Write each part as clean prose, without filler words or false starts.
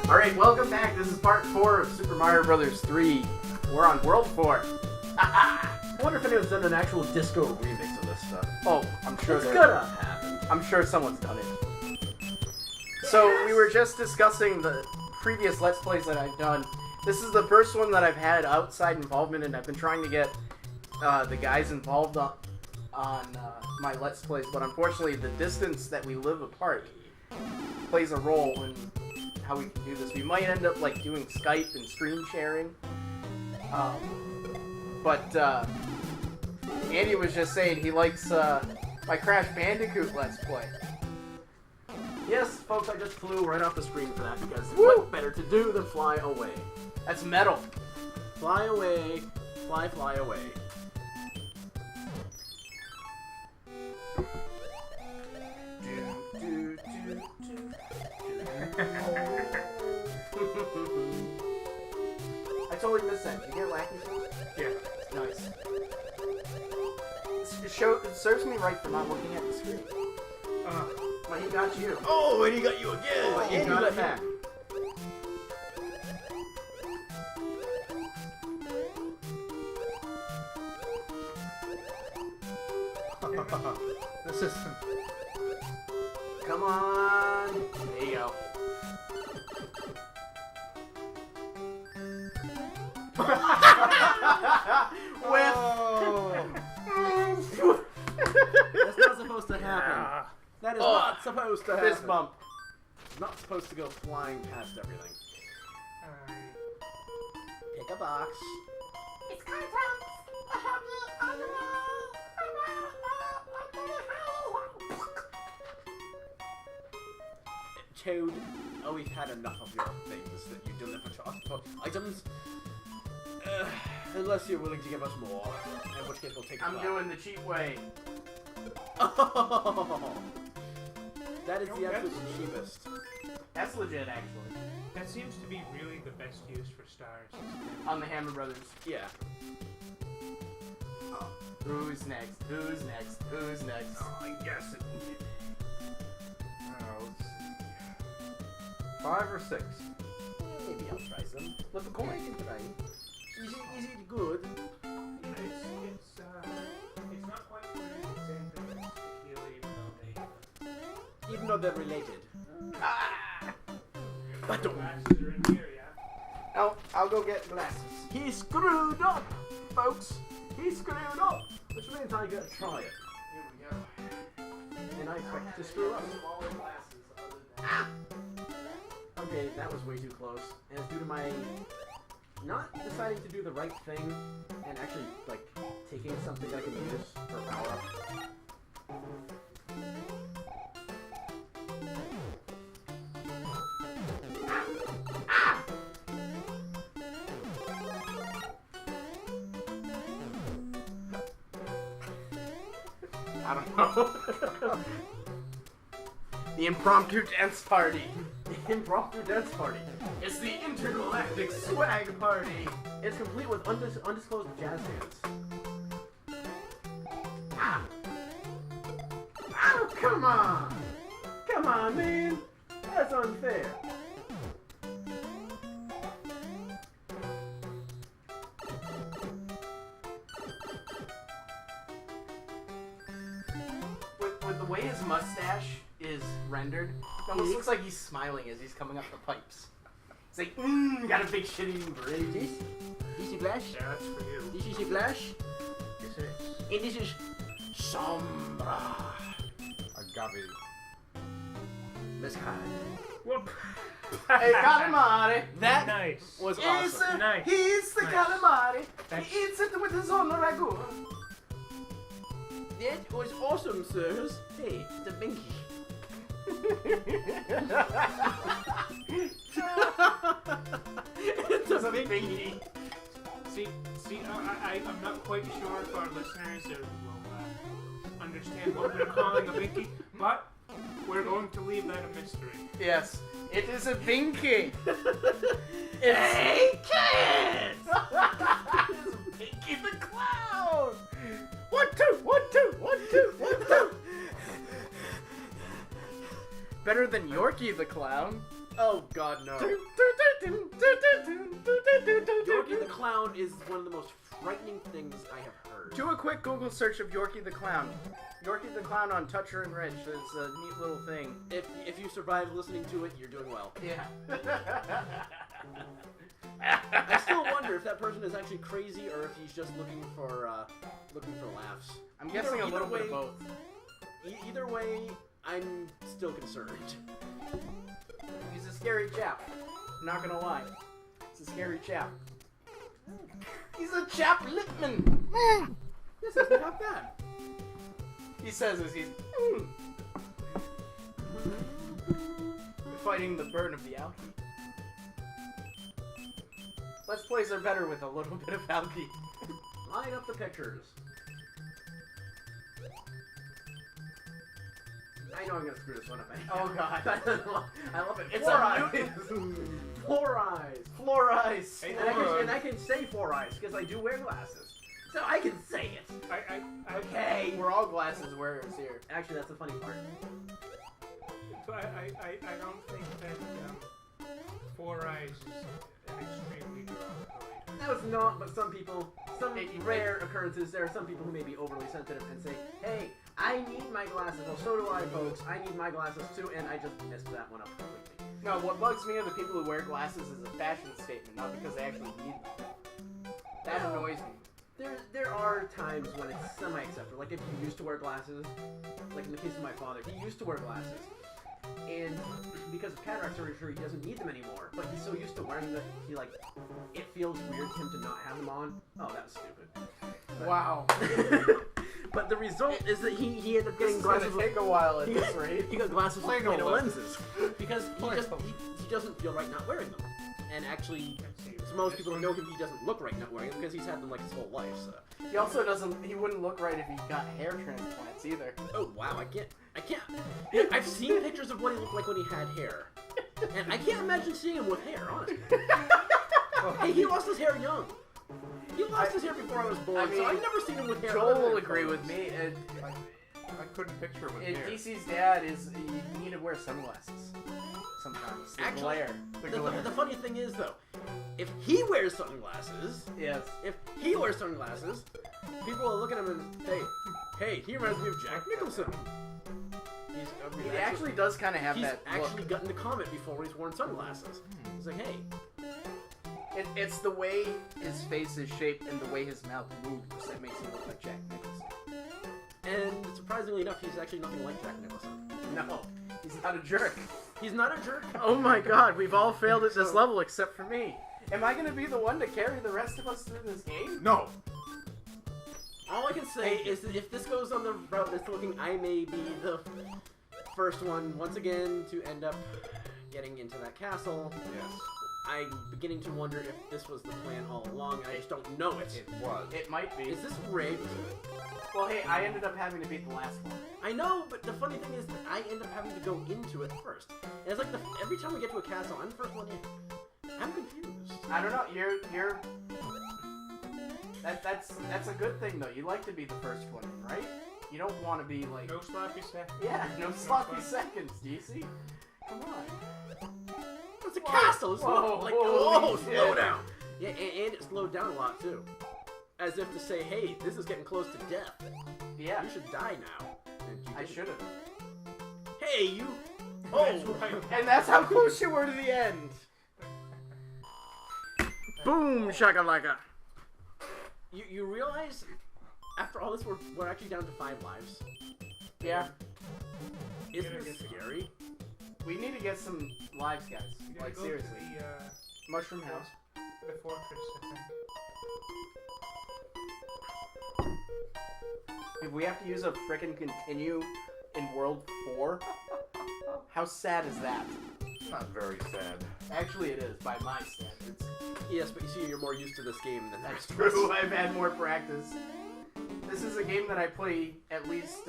Alright, welcome back. This is part 4 of Super Mario Bros. 3. We're on World 4. I wonder if anyone's done an actual disco remix of this stuff. Oh, I'm sure It's gonna happen. I'm sure someone's done it. So, we were just discussing the previous Let's Plays that I've done. This is the first one that I've had outside involvement, and I've been trying to get the guys involved on my Let's Plays, but unfortunately the distance that we live apart plays a role in how we can do this. We might end up like doing Skype and screen sharing. But Andy was just saying he likes my Crash Bandicoot Let's Play. Yes, folks, I just flew right off the screen for that because what better to do than fly away? That's metal. Fly away, fly away. I totally missed that. Did you get Lackey? Yeah. Nice. It serves me right for not looking at the screen. But he got you. Oh, and he got you again! But you And got you it back. This is... Come on. There you go. That's not supposed to happen. That is not supposed to happen. Fist bump. It's not supposed to go flying past everything. Pick a box. It's content. Toad, oh, we've had enough of your things that you deliver to us for items. Unless you're willing to give us more, in which case we'll take it I'm back. doing the cheap way. Oh, that is the absolute cheapest. That's legit, actually. That seems to be really the best use for stars. On the Hammer Brothers. Yeah. Oh. Who's next? Who's next? Who's next? Oh, I guess it would be. Let's see. 5 or 6? Maybe I'll try some. Flip a I coin. can try. Is it good? It's not quite the same thing as tequila, Even though they're related. Ah! But the glasses are in here, yeah? Oh, I'll go get glasses. he's screwed up, folks. He's screwed up. Which means I gotta try it. Here we go. And I expect to screw up. Smaller glasses other than... Okay, that was way too close. And it's due to my not deciding to do the right thing and actually, like, taking something that I can use for power up. I don't know. The impromptu dance party. The impromptu dance party. It's the intergalactic swag party. It's complete with undisclosed jazz hands. Oh, come on. Come on, man! That's unfair. With the way his mustache is rendered, it almost looks like he's smiling as he's coming up the pipes. It's like, got a big shit-eating brain. This is Flash. Yeah, that's for you. This is Flash. This is. And this is Sombra. Agave. This kind. Whoop. Hey, calamari. That Nice. was He's, awesome. Nice. he's the Nice. calamari. That's- He eats it with his own ragu. That was awesome, sirs. Hey, it's a binky. It's a binky. See, I'm not quite sure if our listeners will understand what we're calling a binky, but we're going to leave that a mystery. Yes, it is a binky. Hey, kids! It's Pinky the Clown. 1, 2, 1, 2, 1, 2, 1, 2. Better than Yorkie the Clown. Oh God, no. 2, Yorkie the Clown is one of the most frightening things I have heard. Do a quick Google search of Yorkie the Clown. Yorkie the Clown on Toucher and Rich. It's a neat little thing. If you survive listening to it, you're doing well. Yeah. I still wonder if that person is actually crazy or if he's just looking for laughs. I'm guessing a little bit of both. Either way, I'm still concerned. He's a scary chap. I'm not gonna lie. He's a scary chap. He's a chap Lippman. This isn't that bad. He says as he's fighting the burn of the algae. Let's plays are better with a little bit of algae. Line up the pictures. I know I'm gonna screw this one up. Oh god. I love it. It's Four a eyes. mutant. Four eyes. Floor ice. Hey, And I can say four eyes because I do wear glasses. So I can say it. Okay, we're all glasses wearers here. Actually, that's the funny part. I don't think that Four Eyes is an extremely derogatory. No, it's not, but some rare occurrences, there are some people who may be overly sensitive and say, hey, I need my glasses. Well, so do I, folks. I need my glasses too, and I just messed that one up completely. No, what bugs me are the people who wear glasses as a fashion statement, not because they actually need them. That annoys me. There are times when it's semi-acceptable. Like if you used to wear glasses, like in the case of my father, he used to wear glasses. And because of cataract surgery, he doesn't need them anymore. But he's so used to wearing them, it feels weird to him to not have them on. Oh, that was stupid. But, Wow. but the result is that he ended up getting This is glasses. gonna take a while at this rate. He got glasses with Plano Plano lenses. lenses because he doesn't feel right not wearing them. And actually, to most people who know him, he doesn't look right not wearing them because he's had them like his whole life. So. He also he wouldn't look right if he got hair transplants either. Oh wow, I can't. Yeah, I've seen pictures of what he looked like when he had hair, and I can't imagine seeing him with hair, honestly. Hey, he lost his hair young. He lost his hair before I was born, so I've never seen him with hair. Joel will agree with me. I couldn't picture him with hair. DC's dad you need to wear sunglasses sometimes. The Actually, glare. the funny thing is though, if he wears sunglasses, Yes. people will look at him and say, "Hey, he reminds me of Jack Nicholson." He actually does kind of have He's that actually look. gotten the comment before he's worn sunglasses. He's like, "Hey, It's the way his face is shaped and the way his mouth moves that makes him look like Jack Nicholson. and surprisingly enough, he's actually nothing like Jack Nicholson. No, he's not a jerk. He's not a jerk. Oh my god, we've all failed at this level except for me. Am I gonna be the one to carry the rest of us through this game? No. All I can say is that if this goes on the route it's looking, I may be the first one once again to end up getting into that castle. Yes. I'm beginning to wonder if this was the plan all along, and I just don't know it. It was. It might be. Is this rigged? Well, hey, I ended up having to beat the last one. I know, but the funny thing is that I end up having to go into it first. And it's like every time we get to a castle, I'm the first one in. I'm confused. I don't know. You're. That's a good thing though. You like to be the first one in, right? You don't want to be like. No sloppy seconds. Yeah, no sloppy seconds, DC. Come on. It's a Whoa. castle. It's Whoa, like, holy oh, slow shit. down. Yeah, and it slowed down a lot too. As if to say, hey, this is getting close to death. Yeah, You should die now. And you I didn't. should have. Hey, you. That's Oh, right. And that's how close you were to the end. Boom, shakalaka. You realize after all this, we're actually down to 5 lives. Yeah, Isn't gotta this get some- scary? we need to get some lives, guys. You gotta Like go seriously. To Mushroom House. the fortress. I think. If we have to use a frickin' continue in World 4, how sad is that? It's not very sad. Actually, it is by my standards. Yes, but you see, you're more used to this game than the That's rest of us. true. I've had more practice. This is a game that I play at least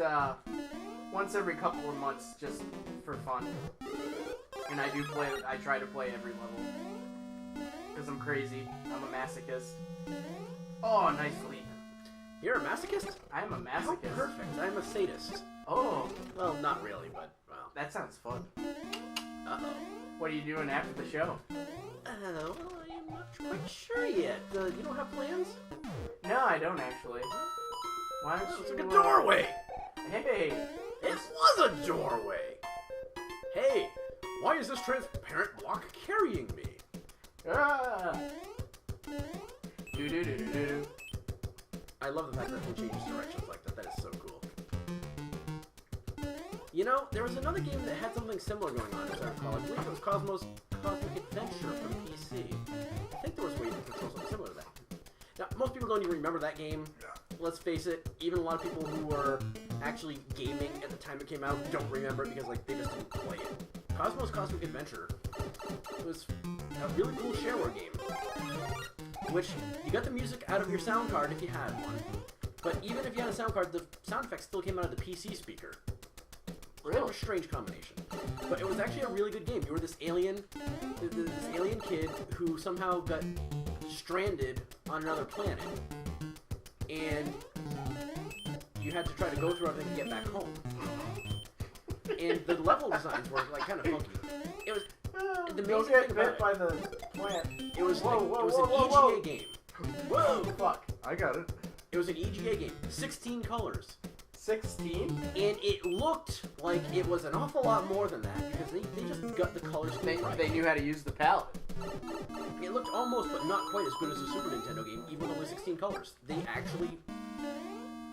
once every couple of months, just for fun. And I try to play every level because I'm crazy. I'm a masochist. Oh, nice leap. You're a masochist? I am a How masochist. perfect. I'm a sadist. Oh, Well, not really, but, well. that sounds fun. Uh-oh. What are you doing after the show? Well, I'm not quite sure yet. You don't have plans? No, I don't actually. Why don't It's you? like a doorway. Hey. It was a doorway. Hey, why is this transparent block carrying me? Ah. Do. I love the fact that it changes directions like that. That is so cool. You know, there was another game that had something similar going on, as I recall. I believe it was Cosmos Cosmic Adventure from PC. I think there was a way to control something similar to that. Now, most people don't even remember that game. Let's face it, even a lot of people who were actually gaming at the time it came out don't remember it because, like, they just didn't play it. Cosmos Cosmic Adventure was a really cool shareware game, which you got the music out of your sound card if you had one. But even if you had a sound card, the sound effects still came out of the PC speaker. Kind of a strange combination. But it was actually a really good game. You were this alien kid who somehow got stranded on another planet. And you had to try to go through everything to get back home. And the level designs were like kind of funky. It was the Don't amazing get thing about bit it. by the plant. It was Whoa, like, whoa, it was whoa, an whoa, EGA whoa. game. Whoa, fuck. I got it. It was an EGA game. 16 colors. 16? And it looked like it was an awful lot more than that because they just got the colors right. They knew how to use the palette. It looked almost, but not quite as good as a Super Nintendo game, even though with 16 colors. They actually,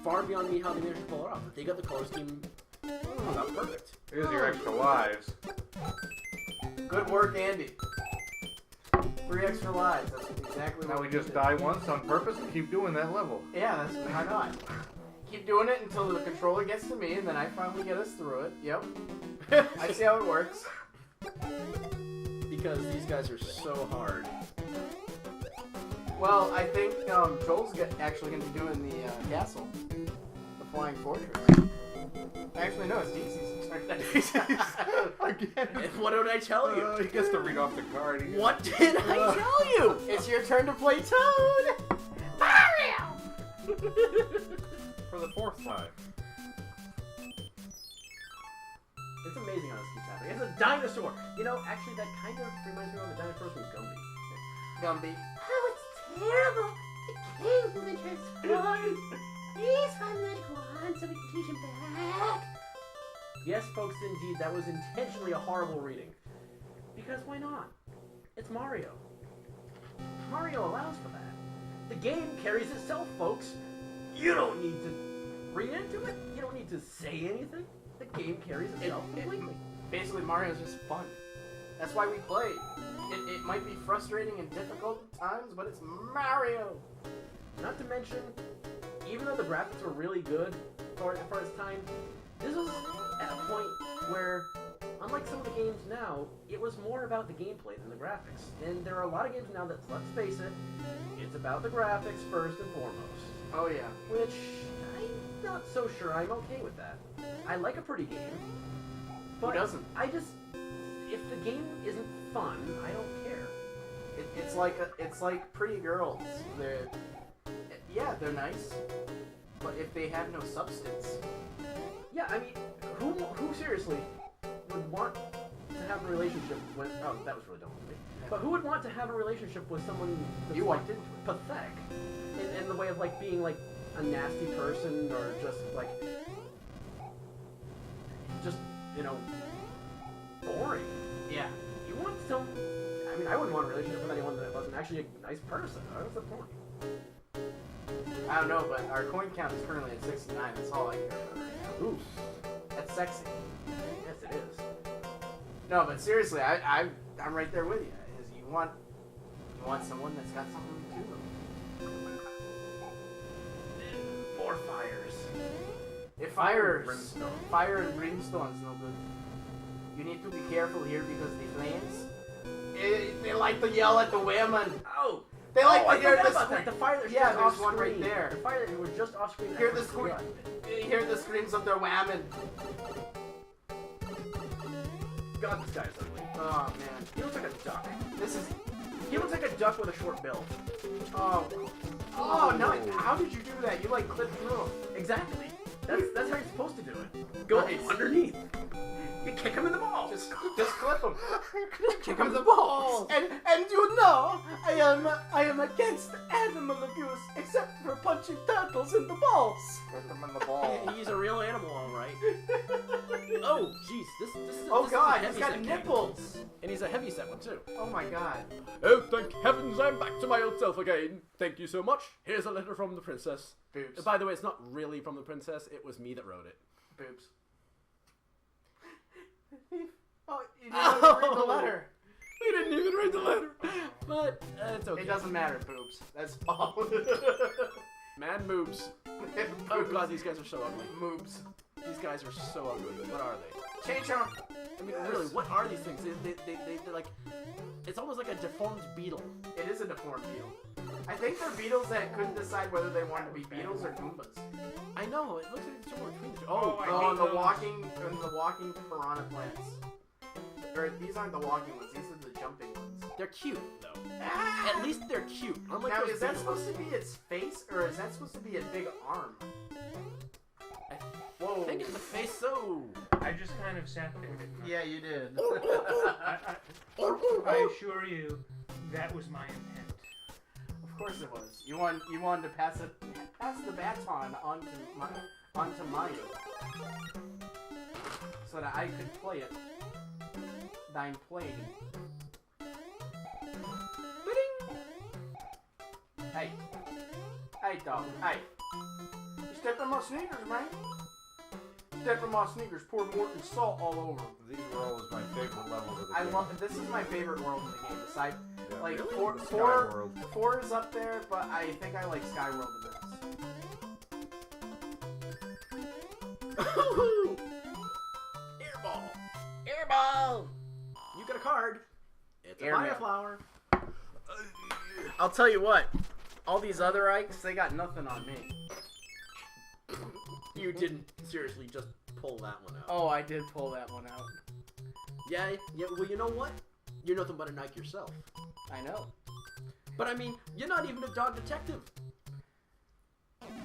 far beyond me how they managed to pull it off. They got the color scheme about perfect. Here's your extra lives. Good work, Andy. 3 extra lives. That's exactly Now what we did. just die once on purpose and keep doing that level. Yeah, that's why not. Keep doing it until the controller gets to me, and then I finally get us through it. Yep. I see how it works. Because these guys are so hard. Well, I think Joel's actually going to be doing the castle. The Flying Fortress. Actually, no, it's DC's turn. Again. And what did I tell you? He gets to read off the card. He gets- What did I tell you? It's your turn to play Toad! Mario! For the 4th time. It's amazing how this keeps happening. It's a dinosaur. You know, actually, that kind of reminds me of the dinosaurs from Gumby. Gumby. Oh, it's terrible. The king will be transformed. Please find the magical wand so we can teach him back. Yes, folks, indeed, that was intentionally a horrible reading. Because why not? It's Mario. Mario allows for that. The game carries itself, folks. You don't need to read into it. You don't need to say anything. The game carries itself completely. Basically, Mario's just fun. That's why we play. It might be frustrating and difficult at times, but it's Mario. Not to mention, even though the graphics were really good for its time, this was at a point where, unlike some of the games now, it was more about the gameplay than the graphics. And there are a lot of games now that, let's face it, it's about the graphics first and foremost. Oh yeah. Which, I'm not so sure I'm okay with that. I like a pretty game, but Who doesn't? if the game isn't fun, I don't care. It's like pretty girls. They're nice, but if they have no substance, Yeah, I mean, who seriously would want to have a relationship with... Oh, that was really dumb of me. But who would want to have a relationship with someone that's You like walked into it. pathetic? In the way of like being like a nasty person or just like... Just, boring. Yeah. You want some... I mean, I wouldn't want a relationship with anyone that wasn't actually a nice person. What's the point? I don't know, but our coin count is currently at 69. That's all I care about right now. Ooh. That's sexy. Yes, it is. No, but seriously, I'm right there with you. Is you want someone that's got something to them. More fires. If Fire and brimstone. fire and brimstone is no good. You need to be careful here because the flames, they like to yell at the women. Oh! They like I to hear forgot the about that. The fire that's Yeah, just there's off one right screen. there. The fire that was just off screen. Hear I the forgot. hear the screams of their women. God, this guy's ugly. Oh man, He looks like a duck. he looks like a duck with a short bill. oh no! How did you do that? You like clipped through him. Exactly. That's how you're supposed to do it. Go Nice. underneath. You kick him in the balls. Just clip him. kick him in the balls. And you know, I am against animal abuse, except for punching turtles in the balls. Kick him in the ball. He's a real animal, all right. Oh, jeez, this is. Oh this God, is a he's got heavy set nipples. and he's a heavy set one too. Oh my God. Oh, thank heavens, I'm back to my old self again. Thank you so much. Here's a letter from the princess. Boobs. By the way, it's not really from the princess. It was me that wrote it. Boobs. Oh, you didn't even read the letter. We didn't even read the letter, but it's okay. It doesn't matter, boobs. That's all. Man moobs. Oh God, these guys are so ugly. Moobs. These guys are so ugly. What are they? Change them. I mean, really, what are these things? They're like, it's almost like a deformed beetle. It is a deformed beetle. I think they're beetles that couldn't decide whether they wanted to be beetles or Goombas. I know, it looks like it's somewhere between the two. Oh, I Oh, and hate the those. walking piranha plants. Or these aren't the walking ones. These are the jumping ones. They're cute, though. At least they're cute. Unlike Now, those is that big supposed ones. to be its face, or is that supposed to be a big arm? Whoa. I think it's the face, so. I just kind of sat there. Didn't I? Yeah, you did. I assure you, that was my intent. Of course it was. You wanted to pass the baton onto Maya, so that I could play it. I'm playing. Hey, dog. Hey, you stepped on my sneakers, man. Stepped on my sneakers. Poured Morton salt all over them. These were always my favorite levels of the I game. love. This is my favorite world in the game. Aside, Yeah. like Really? four, The four, Sky World. 4 is up there, but I think I like Skyworld the best. Airball! Airball! You got a card. It's a Airmail. fireflower. I'll tell you what. All these other Ikes, they got nothing on me. You didn't seriously just pull that one out. Oh, I did pull that one out. Yeah, well, you know what? You're nothing but a Nike yourself. I know. But I mean, you're not even a dog detective.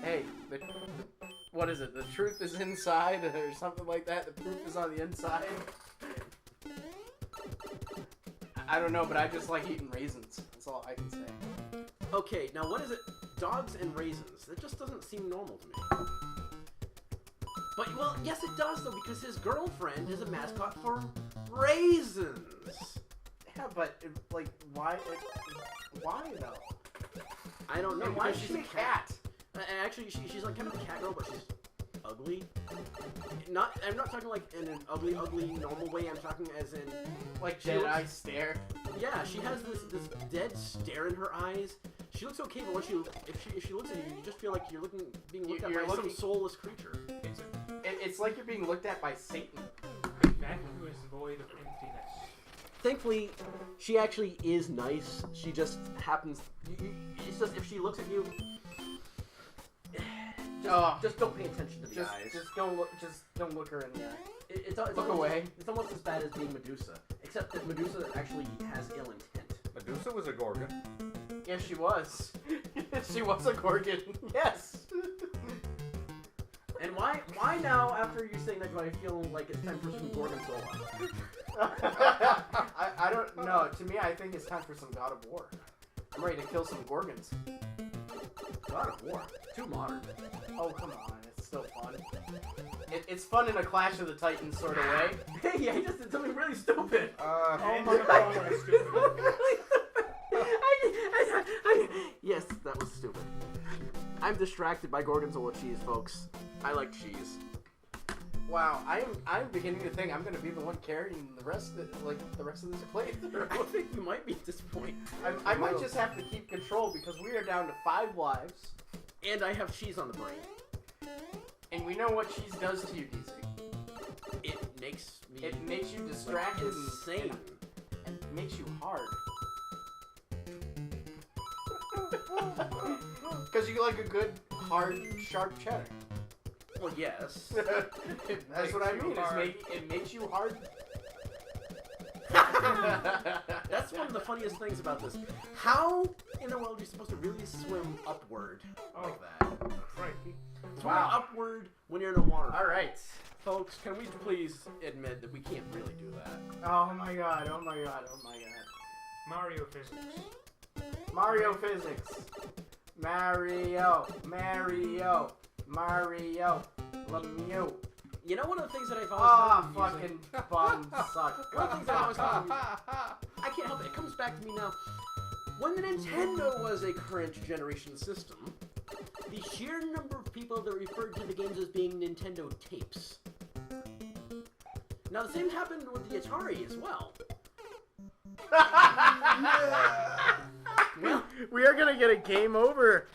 Hey, what is it? The truth is inside, or something like that. The proof is on the inside. I don't know, but I just like eating raisins. That's all I can say. Okay, now what is it? Dogs and raisins. That just doesn't seem normal to me. But, well, yes it does, though, because his girlfriend is a mascot for raisins. Yeah, but like, why? Why though? I don't know. And why because is she a cat? Actually, she's like kind of a cat girl, but she's ugly. I'm not talking like in an ugly, normal way. I'm talking as in, Like She Jedi looks- stare. yeah, she has this dead stare in her eyes. She looks okay, but when if she looks at you, you just feel like you're being looked at You're by some looking- soulless creature. It's It's like you're being looked at by Satan. a vacuum is void of emptiness. Thankfully, she actually is nice. She just happens. It's just if she looks at you, just don't pay attention to the eyes. Just don't look her in the eye. It's look almost, away. It's almost as bad as being Medusa, except that Medusa actually has ill intent. Medusa was a Gorgon. Yes, she was. She was a Gorgon. Yes. And why now, after you saying that, do I feel like it's time for some Gorgonzola? I don't know. To me, I think it's time for some God of War. I'm ready to kill some Gorgons. God of War, too modern. Oh, come on. It's still fun. It's fun in a Clash of the Titans sort of way. Hey, I just did something really stupid. Oh my God! Yes, that was stupid. I'm distracted by Gorgonzola cheese, folks. I like cheese. Wow, I'm beginning to think I'm gonna be the one carrying the rest of this playthrough. I think you might be at this point. I might just have to keep control because we are down to 5 lives, And I have cheese on the brain. and we know what cheese does to you, DC. It makes me It makes you distracted insane. and makes you hard. Because you like a good, hard, sharp cheddar. Well, yes. That's what I mean. It makes you hard. That's one of the funniest things about this. How in the world are you supposed to really swim upward like that? Crikey. Swimming Wow. upward when you're in a water. All right. Folks, can we please admit that we can't really do that? Oh my god, oh my god, oh my god. Mario physics. Mario physics. Mario. Lemieux. You know, one of the things that I've Ah, always found amusing- fucking bum suck. One of the things that I always found I can't help it. It comes back to me now. When the Nintendo was a current generation system, the sheer number of people that referred to the games as being Nintendo tapes. Now, the same happened with the Atari as well. Well, We are gonna get a game over.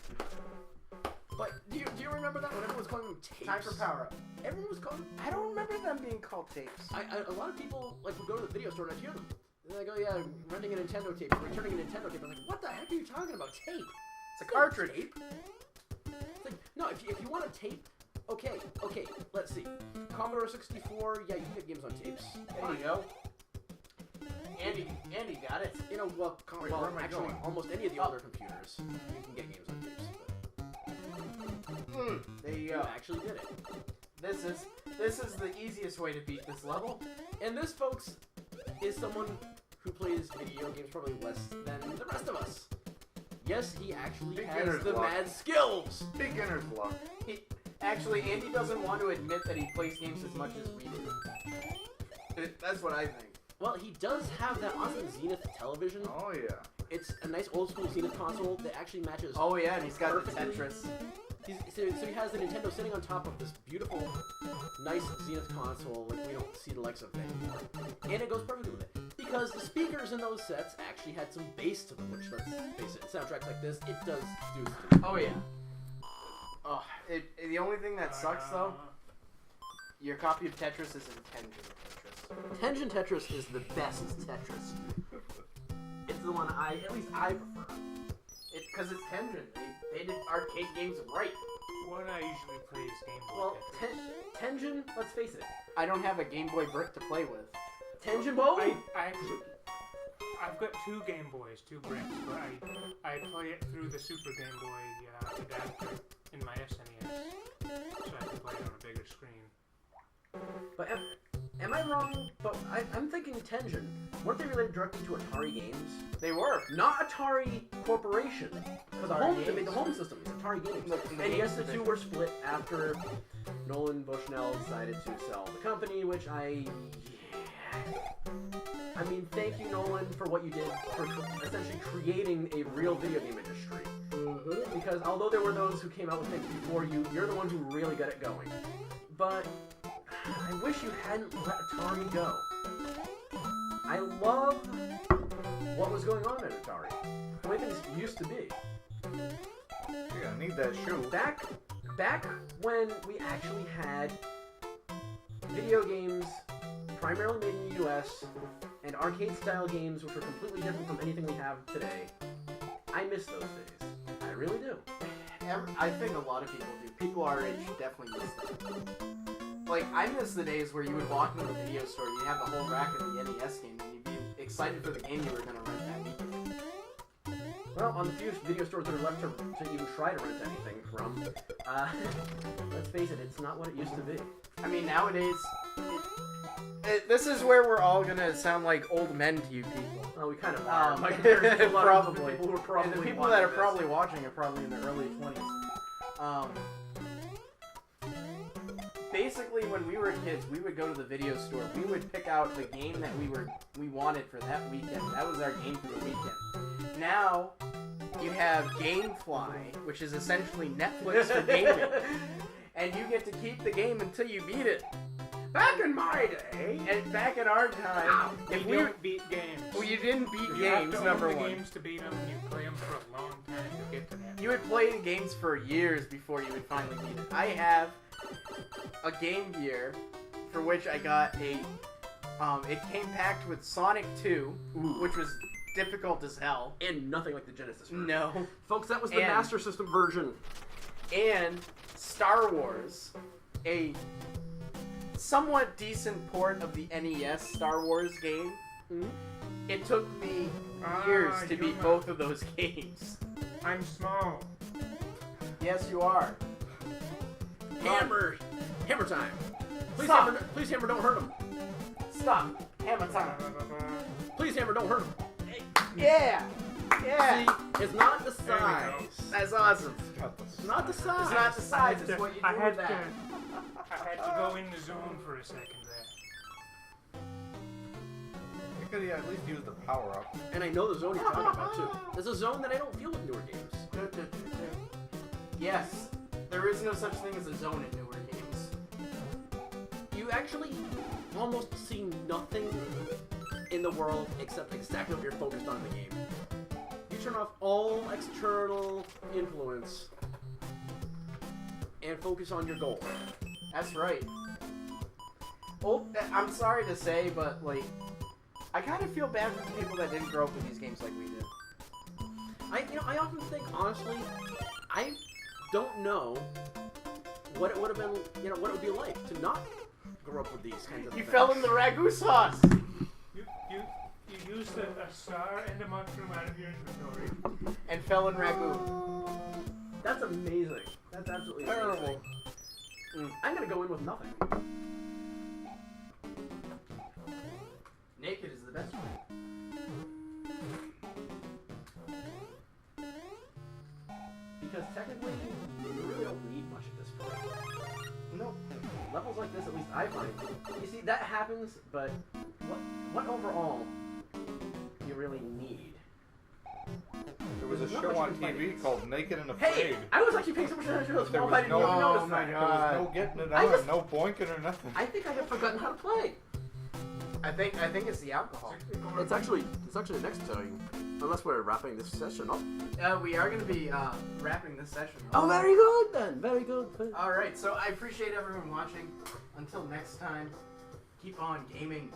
but do you remember that when everyone was calling them tapes? Time for power up. Everyone was calling. I don't remember them being called tapes. A lot of people like would go to the video store and I'd hear them. And they go, yeah, renting a Nintendo tape, returning a Nintendo tape. I'm like, what the heck are you talking about? Tape? It's a cartridge. Tape? It's like, no, if you want a tape, okay, let's see. Commodore 64, yeah, you can get games on tapes. There you go. Andy got it. You know, well, Wait, where am I actually, going? almost any of the older computers, you can get games on tapes. There you You go. actually did it. This is the easiest way to beat this level. And this, folks, is someone who plays video games probably less than the rest of us. Yes, he actually has Beginner's the luck. mad skills. Beginner's luck. Actually, Andy doesn't want to admit that he plays games as much as we do. That's what I think. Well, he does have that awesome Zenith television. Oh yeah. It's a nice old school Zenith console that actually matches. Oh yeah, and he's got the Perfectly. Tetris. So he has the Nintendo sitting on top of this beautiful, nice Zenith console like we don't see the likes of anymore. And it goes perfectly with it. Because the speakers in those sets actually had some bass to them, which, let's face it, in soundtracks like this, it does do. Oh yeah. Oh, the only thing that sucks though, your copy of Tetris is in Tengen Tetris. Tengen Tetris is the best Tetris. It's the one at least I prefer. Because it's Tengen. They did arcade games right. What I usually play is Game Boy Well, Tetris. Tengen, let's face it, I don't have a Game Boy Brick to play with. Tengen Bowl? I've got two Game Boys, two bricks, but I play it through the Super Game Boy adapter in my SNES, so I can play it on a bigger screen. But am I wrong? But I'm thinking Tengen. Weren't they related directly to Atari Games? They were. Not Atari Corporation. For the Atari home, they Games. made the home system. It's Atari Games. Look, the And games yes, the two division. were split after Nolan Bushnell decided to sell the company, which I mean, thank you, Nolan, for what you did for essentially creating a real video game industry. Because although there were those who came out with things before you, you're the one who really got it going. But I wish you hadn't let Atari go. I love what was going on at Atari. The way things used to be. You're gonna need that shoe. Back when we actually had video games primarily made in the US and arcade-style games which were completely different from anything we have today, I miss those days. I really do. I think a lot of people do. People our age definitely miss them. Like, I miss the days where you would walk into the video store, you'd have the whole rack of the NES games, and you'd be excited for the game you were going to rent that weekend. Well, on the few video stores that are left to even try to rent anything from, let's face it, it's not what it used to be. I mean, nowadays, this is where we're all going to sound like old men to you people. Oh, we kind of are. By comparison to a lot of Probably. people who are probably And the people watching that are this. probably watching are probably in their early 20s. Basically, when we were kids, we would go to the video store. We would pick out the game that we wanted for that weekend. That was our game for the weekend. Now, you have GameFly, which is essentially Netflix for gaming, and you get to keep the game until you beat it. Back in my day, and back in our time, if We don't beat games. well, you didn't beat You games, have to number own the one. games to beat them, and you play them for a long time to get to that. You would play the games for years before you would finally beat it. I have a Game Gear for which I got a. It came packed with Sonic 2, which was difficult as hell. And nothing like the Genesis version. No. Folks, that was the And- Master System version. And Star Wars, a somewhat decent port of the NES Star Wars game. Mhm. It took me years to beat Yuma. both of those games. I'm small. Yes, you are. Hammer! Hammer time! Stop. Please, Hammer, don't hurt him! Stop. Hammer time. Please, Hammer, don't hurt him! Yeah. Yeah. See, it's not the There we go. size. That's awesome. It's not the size. It's not the size. It's what you do I had with that. I had to go in the zone for a second there. You could at least use the power up. And I know the zone you're talking about, too. There's a zone that I don't feel with newer games. Yes. There is no such thing as a zone in newer games. You actually almost see nothing in the world except exactly what you're focused on in the game. You turn off all external influence and focus on your goal. That's right. Oh, I'm sorry to say, but like, I kind of feel bad for the people that didn't grow up with these games like we did. I often think, honestly, I don't know what it would have been, what it would be like to not grow up with these kinds of You things. fell in the ragu sauce. You used a star and a mushroom out of your inventory. And fell in ragu. That's amazing. That's absolutely Terrible. amazing. I'm gonna go in with nothing. Naked is the best way. Because technically, you really don't need much at this point. No. Levels like this, at least I find. You see, that happens, but what overall do you really need? There was a There's not show much on you can TV fight. called Naked and Hey! Afraid. I was actually paying so much attention to this There film, was I didn't no- even notice Oh my that. God. There was no getting it I on, just- no boinking or nothing. I think I have forgotten how to play. I think it's the alcohol. It's actually the next thing. Unless we're wrapping this session up. We are going to be wrapping this session. Oh, very good then. Very good. All right, so I appreciate everyone watching. Until next time, keep on gaming.